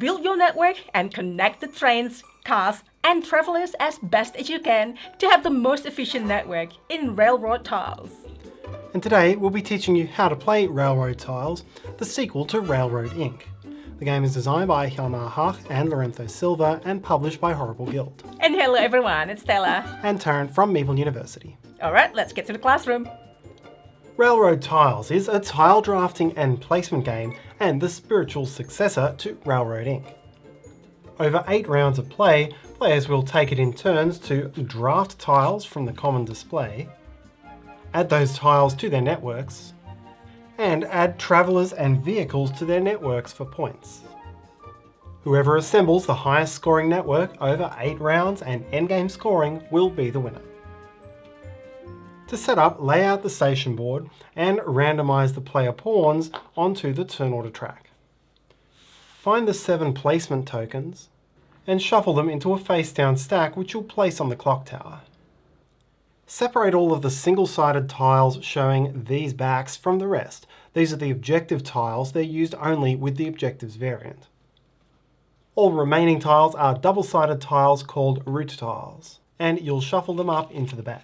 Build your network and connect the trains, cars, and travelers as best as you can to have the most efficient network in Railroad Tiles. And today we'll be teaching you how to play Railroad Tiles, the sequel to Railroad Inc. The game is designed by Hjalmar Hach and Lorenzo Silva and published by Horrible Guild. And hello everyone, it's Stella. And Taryn from Meeple University. Alright, let's get to the classroom. Railroad Tiles is a tile drafting and placement game and the spiritual successor to Railroad Inc. Over 8 rounds of play, players will take it in turns to draft tiles from the common display, add those tiles to their networks, and add travellers and vehicles to their networks for points. Whoever assembles the highest scoring network over 8 rounds and endgame scoring will be the winner. To set up, lay out the station board and randomise the player pawns onto the turn order track. Find the 7 placement tokens and shuffle them into a face-down stack which you'll place on the clock tower. Separate all of the single-sided tiles showing these backs from the rest. These are the objective tiles, they're used only with the objectives variant. All remaining tiles are double-sided tiles called route tiles, and you'll shuffle them up into the bag.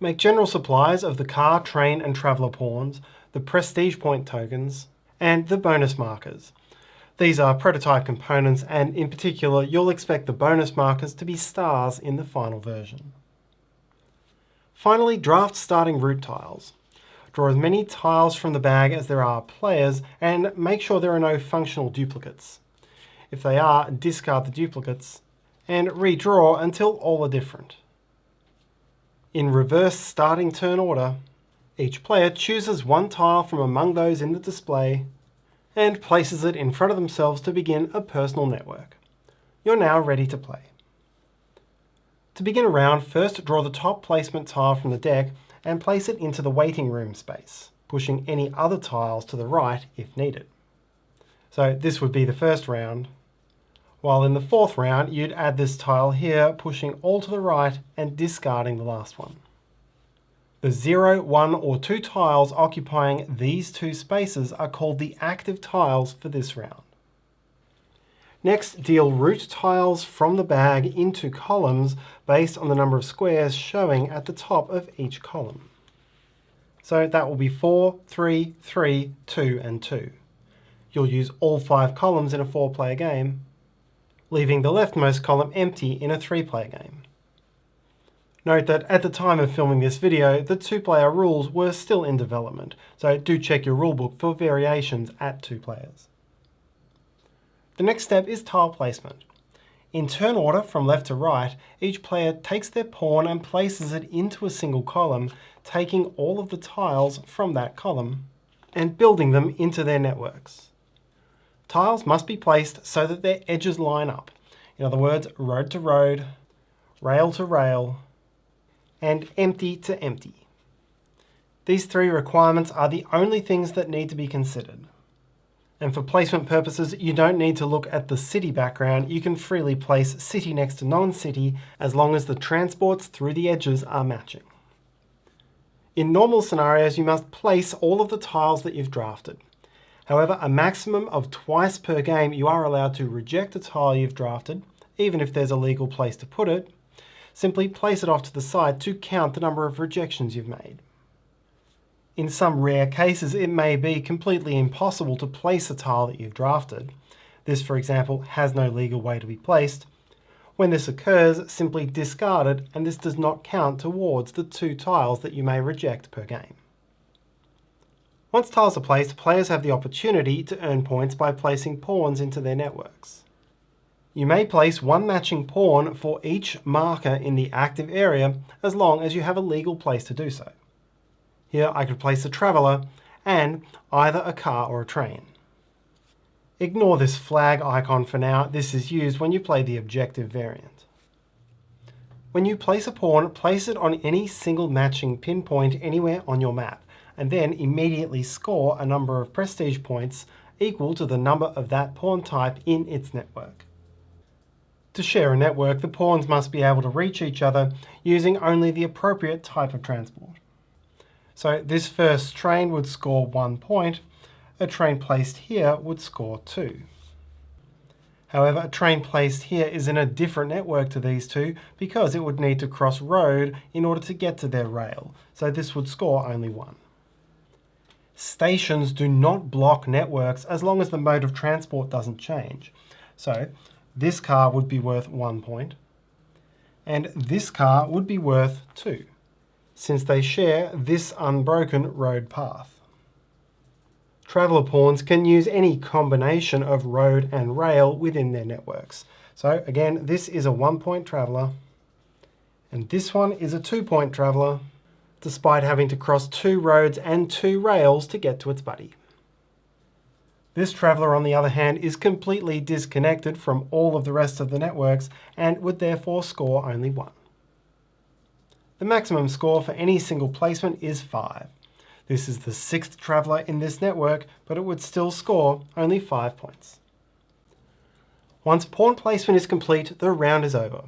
Make general supplies of the car, train and traveller pawns, the prestige point tokens, and the bonus markers. These are prototype components and in particular you'll expect the bonus markers to be stars in the final version. Finally, draft starting route tiles. Draw as many tiles from the bag as there are players and make sure there are no functional duplicates. If they are, discard the duplicates and redraw until all are different. In reverse starting turn order, each player chooses one tile from among those in the display and places it in front of themselves to begin a personal network. You're now ready to play. To begin a round, first draw the top placement tile from the deck and place it into the waiting room space, pushing any other tiles to the right if needed. So this would be the first round, while in the 4th round you'd add this tile here, pushing all to the right and discarding the last one. The 0, 1 or 2 tiles occupying these 2 spaces are called the active tiles for this round. Next, deal route tiles from the bag into columns based on the number of squares showing at the top of each column. So that will be 4, 3, 3, 2 and 2. You'll use all 5 columns in a 4-player game, leaving the leftmost column empty in a 3-player game. Note that at the time of filming this video, the 2-player rules were still in development, so do check your rulebook for variations at 2 players. The next step is tile placement. In turn order from left to right, each player takes their pawn and places it into a single column, taking all of the tiles from that column and building them into their networks. Tiles must be placed so that their edges line up. In other words, road to road, rail to rail, and empty to empty. These 3 requirements are the only things that need to be considered. And for placement purposes, you don't need to look at the city background. You can freely place city next to non-city as long as the transports through the edges are matching. In normal scenarios, you must place all of the tiles that you've drafted. However, a maximum of twice per game you are allowed to reject a tile you've drafted, even if there's a legal place to put it. Simply place it off to the side to count the number of rejections you've made. In some rare cases, it may be completely impossible to place a tile that you've drafted. This, for example, has no legal way to be placed. When this occurs, simply discard it, and this does not count towards the 2 tiles that you may reject per game. Once tiles are placed, players have the opportunity to earn points by placing pawns into their networks. You may place 1 matching pawn for each marker in the active area as long as you have a legal place to do so. Here I could place a traveller and either a car or a train. Ignore this flag icon for now. This is used when you play the objective variant. When you place a pawn, place it on any single matching pinpoint anywhere on your map, and then immediately score a number of prestige points equal to the number of that pawn type in its network. To share a network, the pawns must be able to reach each other using only the appropriate type of transport. So this first train would score 1 point, a train placed here would score 2. However, a train placed here is in a different network to these two because it would need to cross road in order to get to their rail, so this would score only 1. Stations do not block networks as long as the mode of transport doesn't change. So this car would be worth 1 point, and this car would be worth 2, since they share this unbroken road path. Traveller pawns can use any combination of road and rail within their networks. So again, this is a 1 point traveller, and this one is a 2 point traveller, despite having to cross 2 roads and 2 rails to get to its buddy. This traveller, on the other hand, is completely disconnected from all of the rest of the networks and would therefore score only 1. The maximum score for any single placement is 5. This is the 6th traveller in this network, but it would still score only 5 points. Once pawn placement is complete, the round is over.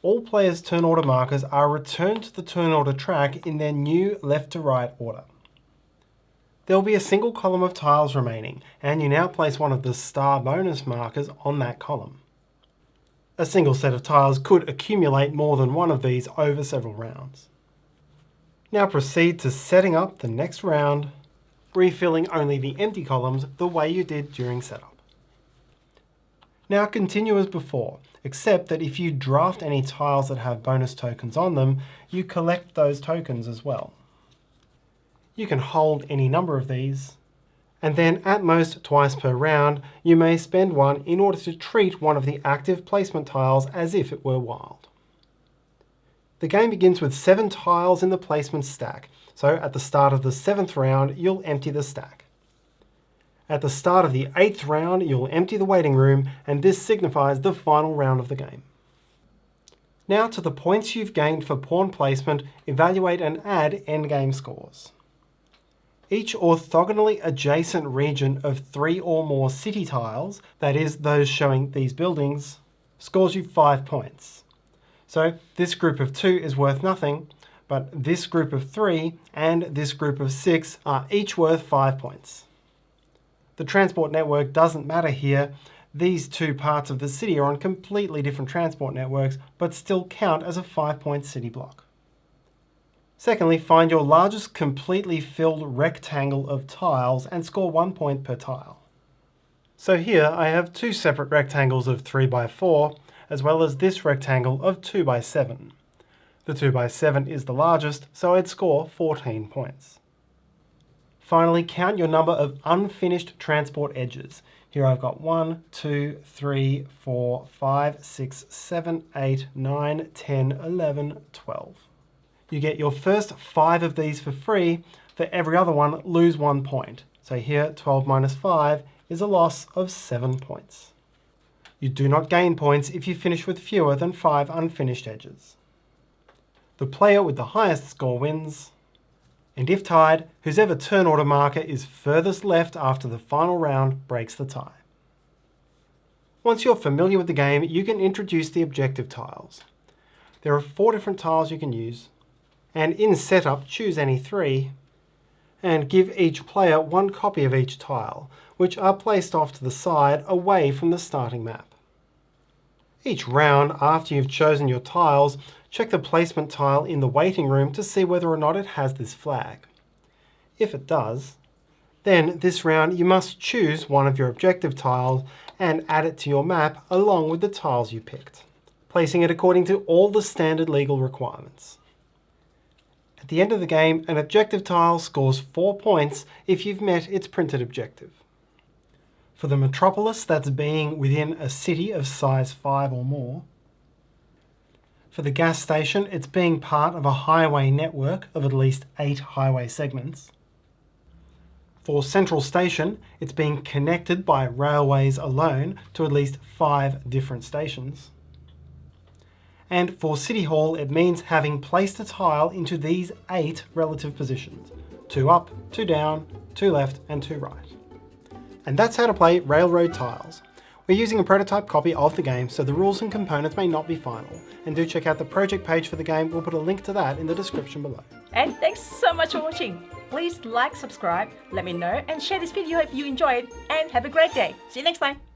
All players' turn order markers are returned to the turn order track in their new left to right order. There will be a single column of tiles remaining, and you now place one of the star bonus markers on that column. A single set of tiles could accumulate more than one of these over several rounds. Now proceed to setting up the next round, refilling only the empty columns the way you did during setup. Now continue as before, except that if you draft any tiles that have bonus tokens on them, you collect those tokens as well. You can hold any number of these, and then at most twice per round, you may spend one in order to treat one of the active placement tiles as if it were wild. The game begins with 7 tiles in the placement stack, so at the start of the 7th round, you'll empty the stack. At the start of the 8th round, you'll empty the waiting room, and this signifies the final round of the game. Now to the points you've gained for pawn placement, evaluate and add endgame scores. Each orthogonally adjacent region of 3 or more city tiles, that is, those showing these buildings, scores you 5 points. So this group of 2 is worth nothing, but this group of 3 and this group of 6 are each worth 5 points. The transport network doesn't matter here. These 2 parts of the city are on completely different transport networks, but still count as a 5-point city block. Secondly, find your largest completely filled rectangle of tiles and score 1 point per tile. So here I have 2 separate rectangles of 3 by 4, as well as this rectangle of 2 by 7. The 2 by 7 is the largest, so I'd score 14 points. Finally, count your number of unfinished transport edges. Here I've got 1, 2, 3, 4, 5, 6, 7, 8, 9, 10, 11, 12. You get your first 5 of these for free. For every other one, lose 1 point. So here, 12 minus 5 is a loss of 7 points. You do not gain points if you finish with fewer than 5 unfinished edges. The player with the highest score wins, and if tied, whoever turn order marker is furthest left after the final round breaks the tie. Once you're familiar with the game, you can introduce the objective tiles. There are 4 different tiles you can use, and in setup choose any 3, and give each player 1 copy of each tile, which are placed off to the side away from the starting map. Each round, after you've chosen your tiles, check the placement tile in the waiting room to see whether or not it has this flag. If it does, then this round you must choose one of your objective tiles and add it to your map along with the tiles you picked, placing it according to all the standard legal requirements. At the end of the game, an objective tile scores 4 points if you've met its printed objective. For the metropolis, that's being within a city of size 5 or more. For the gas station, it's being part of a highway network of at least 8 highway segments. For central station, it's being connected by railways alone to at least 5 different stations. And for City Hall, it means having placed a tile into these 8 relative positions: 2 up, 2 down, 2 left, and 2 right. And that's how to play Railroad Tiles. We're using a prototype copy of the game, so the rules and components may not be final. And do check out the project page for the game. We'll put a link to that in the description below. And thanks so much for watching. Please like, subscribe, let me know, and share this video if you enjoyed. And have a great day. See you next time.